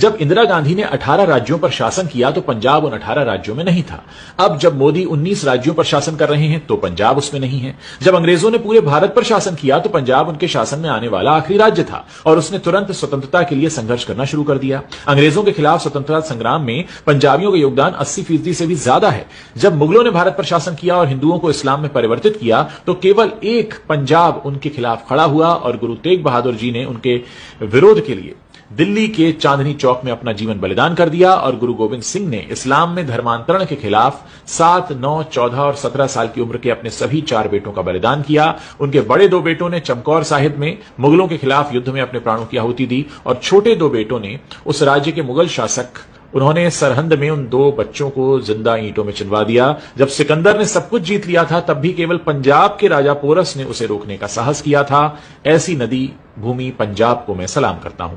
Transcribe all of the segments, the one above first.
जब इंदिरा गांधी ने 18 राज्यों पर शासन किया तो पंजाब उन 18 राज्यों में नहीं था। अब जब मोदी 19 राज्यों पर शासन कर रहे हैं तो पंजाब उसमें नहीं है। जब अंग्रेजों ने पूरे भारत पर शासन किया तो पंजाब उनके शासन में आने वाला आखिरी राज्य था और उसने तुरंत स्वतंत्रता के लिए संघर्ष करना शुरू कर दिया। अंग्रेजों के खिलाफ स्वतंत्रता संग्राम में पंजाबियों का योगदान 80% से भी ज्यादा है। जब मुगलों ने भारत पर शासन किया और हिंदुओं को इस्लाम में परिवर्तित किया तो केवल एक पंजाब उनके खिलाफ खड़ा हुआ और गुरु तेग बहादुर जी ने उनके विरोध के लिए दिल्ली के चांदनी चौक में अपना जीवन बलिदान कर दिया और गुरु गोविंद सिंह ने इस्लाम में धर्मांतरण के खिलाफ 7, 9, 14 और 17 साल की उम्र के अपने सभी 4 बेटों का बलिदान किया। उनके बड़े 2 बेटों ने चमकौर साहिब में मुगलों के खिलाफ युद्ध में अपने प्राणों की आहुति दी और छोटे 2 बेटों ने उस राज्य के मुगल शासक उन्होंने सरहंद में उन 2 बच्चों को जिंदा ईंटों में चिनवा दिया। जब सिकंदर ने सब कुछ जीत लिया था तब भी केवल पंजाब के राजा पोरस ने उसे रोकने का साहस किया था। ऐसी नदी भूमि पंजाब को मैं सलाम करता हूं।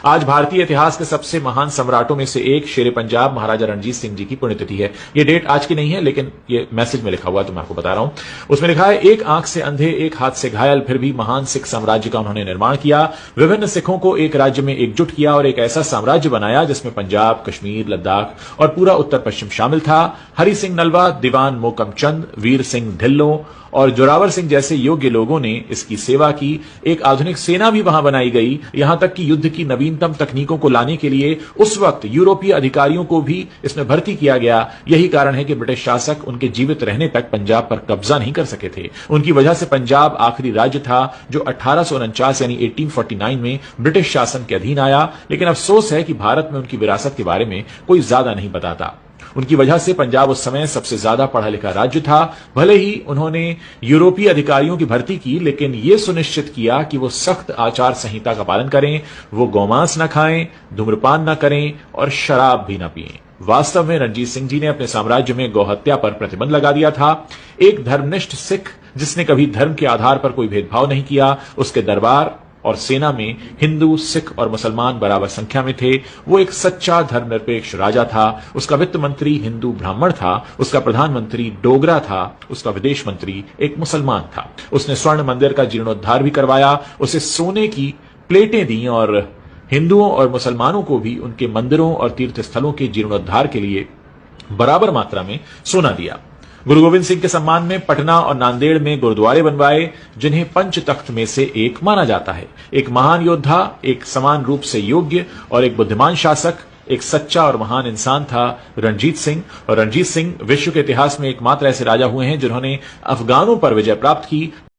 आज भारतीय इतिहास के सबसे महान सम्राटों में से एक शेर पंजाब महाराजा रणजीत सिंह जी की पुण्यतिथि है। ये डेट आज की नहीं है लेकिन ये मैसेज में लिखा हुआ तो मैं आपको बता रहा हूं। उसमें लिखा है, एक आंख से अंधे, एक हाथ से घायल, फिर भी महान सिख साम्राज्य का उन्होंने निर्माण किया। विभिन्न सिखों को एक राज्य में एकजुट किया और एक ऐसा साम्राज्य बनाया जिसमें पंजाब, कश्मीर, लद्दाख और पूरा उत्तर पश्चिम शामिल था। हरि सिंह नलवा, दीवान मोकम चंद, वीर सिंह ढिल्लों और जोरावर सिंह जैसे योग्य लोगों ने इसकी सेवा की। एक आधुनिक सेना भी वहां बनाई गई। यहां तक कि युद्ध की नवीनतम तकनीकों को लाने के लिए उस वक्त यूरोपीय अधिकारियों को भी इसमें भर्ती किया गया। यही कारण है कि ब्रिटिश शासक उनके जीवित रहने तक पंजाब पर कब्जा नहीं कर सके थे। उनकी वजह से पंजाब आखिरी राज्य था जो 1849 यानी 1849 में ब्रिटिश शासन के अधीन आया। लेकिन अफसोस है कि भारत में उनकी विरासत के बारे में कोई ज्यादा नहीं बताता। उनकी वजह से पंजाब उस समय सबसे ज्यादा पढ़ा लिखा राज्य था। भले ही उन्होंने यूरोपीय अधिकारियों की भर्ती की लेकिन यह सुनिश्चित किया कि वो सख्त आचार संहिता का पालन करें, वो गौमांस न खाएं, धूम्रपान न करें और शराब भी न पिएं। वास्तव में रणजीत सिंह जी ने अपने साम्राज्य में गौहत्या पर प्रतिबंध लगा दिया था। एक धर्मनिष्ठ सिख जिसने कभी धर्म के आधार पर कोई भेदभाव नहीं किया, उसके दरबार और सेना में हिंदू, सिख और मुसलमान बराबर संख्या में थे। वो एक सच्चा धर्मनिरपेक्ष राजा था। उसका वित्त मंत्री हिंदू ब्राह्मण था, उसका प्रधानमंत्री डोगरा था, उसका विदेश मंत्री एक मुसलमान था। उसने स्वर्ण मंदिर का जीर्णोद्धार भी करवाया, उसे सोने की प्लेटें दी और हिंदुओं और मुसलमानों को भी उनके मंदिरों और तीर्थ स्थलों के जीर्णोद्धार के लिए बराबर मात्रा में सोना दिया। गुरु गोविंद सिंह के सम्मान में पटना और नांदेड़ में गुरुद्वारे बनवाए जिन्हें पंच तख्त में से एक माना जाता है। एक महान योद्धा, एक समान रूप से योग्य और एक बुद्धिमान शासक, एक सच्चा और महान इंसान था रणजीत सिंह। और रणजीत सिंह विश्व के इतिहास में एकमात्र ऐसे राजा हुए हैं जिन्होंने अफगानों पर विजय प्राप्त की।